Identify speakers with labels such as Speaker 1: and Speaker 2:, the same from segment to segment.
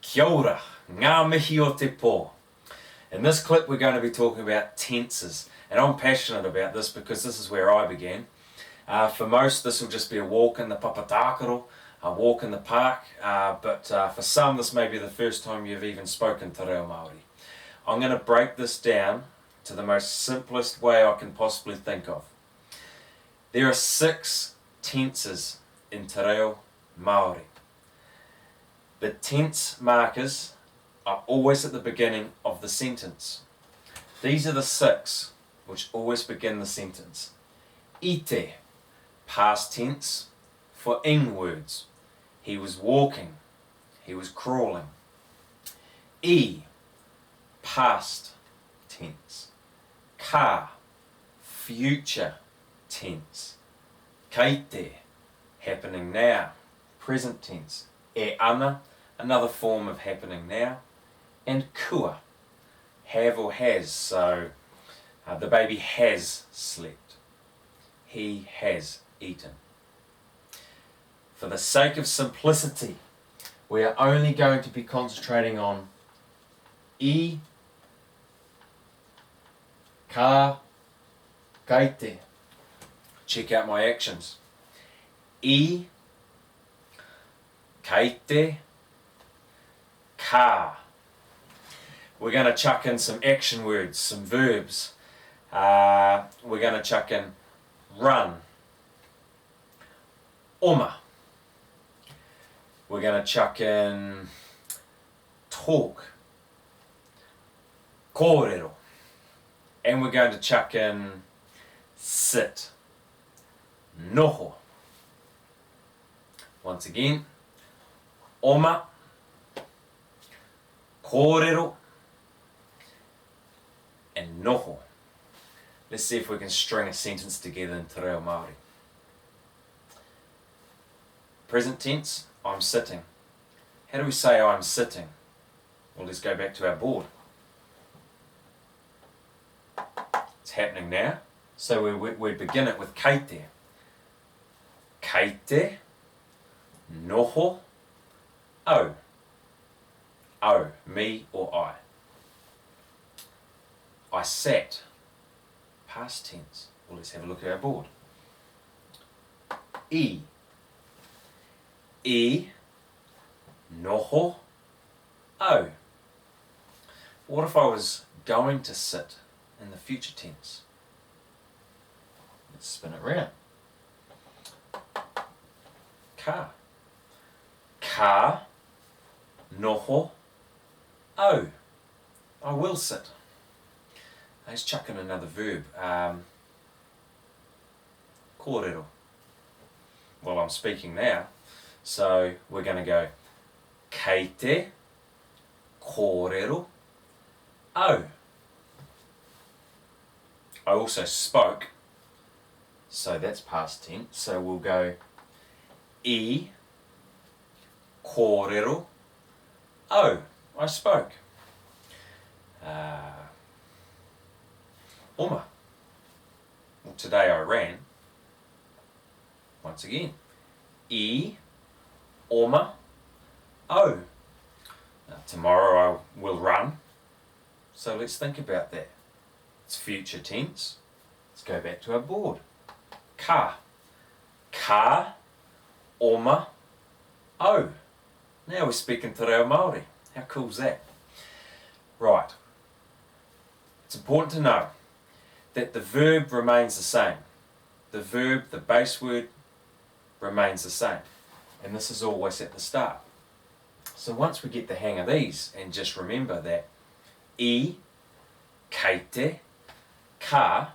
Speaker 1: Kia ora, ngā mihi o te pō. In this clip we're going to be talking about tenses, and I'm passionate about this because this is where I began. For most this will just be a walk in the papatākaro, a walk in the park, but for some this may be the first time you've even spoken te reo Māori. I'm going to break this down to the most simplest way I can possibly think of. There are 6 tenses in te reo Māori. The tense markers are always at the beginning of the sentence. These are the 6 which always begin the sentence. Ite, past tense for ing words. He was walking, he was crawling. I, past tense. Ka, future tense. Kaite, happening now, present tense. E ana, another form of happening now. And kua, have or has, so the baby has slept. He has eaten. For the sake of simplicity, we are only going to be concentrating on I, ka, kaite. Check out my actions. I, kaite, ka. We're going to chuck in some action words, some verbs. We're going to chuck in run, oma. We're going to chuck in talk, kōrero. And we're going to chuck in sit, noho. Once again, oma, kōrero, and noho. Let's see if we can string a sentence together in te reo Māori. Present tense, I'm sitting. How do we say I'm sitting? Well, let's go back to our board. It's happening now. So we begin it with kaite. Kaite, noho, o. O, me or I. I sat, past tense. Well, let's have a look at our board. I, noho, o. What if I was going to sit in the future tense? Let's spin it round. Ka. Ka, noho, o. I will sit. Let's chuck in another verb. Kōrero. Well, I'm speaking now, so we're going to go kaite, kōrero, o. I also spoke, so that's past tense, so we'll go I, kōrero, o. I spoke. Oma. Well, today I ran. Once again. I, oma, o. Now, tomorrow I will run. So let's think about that. It's future tense. Let's go back to our board. Ka. Ka, oma, o. Now we're speaking te reo Māori. How cool is that? Right. It's important to know that the verb remains the same. The verb, the base word, remains the same. And this is always at the start. So once we get the hang of these, and just remember that I, kaite, ka,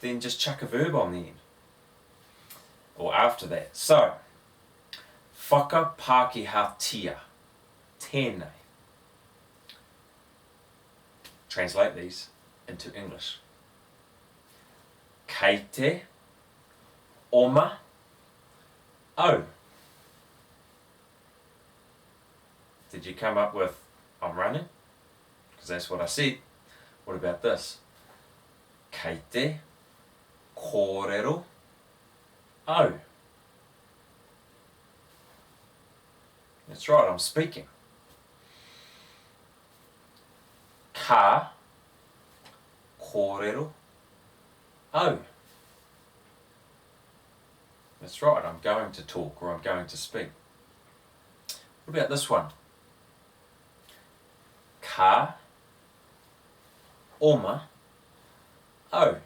Speaker 1: then just chuck a verb on the end. Or after that. So, whakapākehātia, tēnei. Translate these into English. Kaite, oma, o. Did you come up with I'm running? Because that's what I said. What about this? Kaite, kōrero, o. That's right, I'm speaking. Ka, kōrero, au. That's right, I'm going to talk or I'm going to speak. What about this one? Ka, oma, au.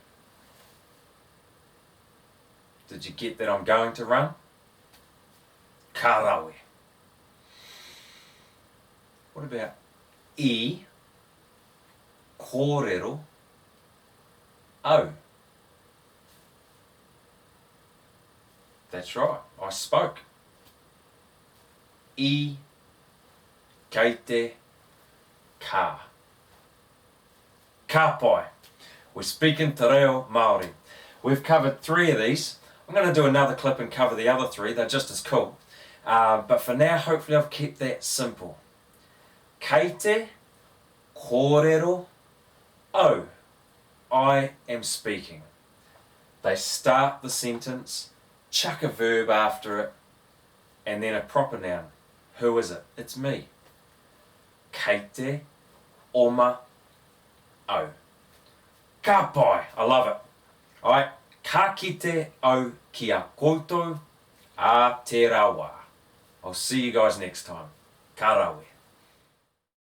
Speaker 1: Did you get that I'm going to run? Ka rawe. What about I, kōrero, au. That's right, I spoke. I, kei te, ka. Ka pai. We're speaking te Reo Māori. We've covered 3 of these. I'm going to do another clip and cover the other 3. They're just as cool. But for now, hopefully I've kept that simple. Kei te, kōrero, au. I am speaking. They start the sentence, chuck a verb after it, and then a proper noun. Who is it? It's me. Kei te, oma, au. Ka pai. I love it. Alright, ka kite au ki a koutou a te rawa. I'll see you guys next time. Ka rawe.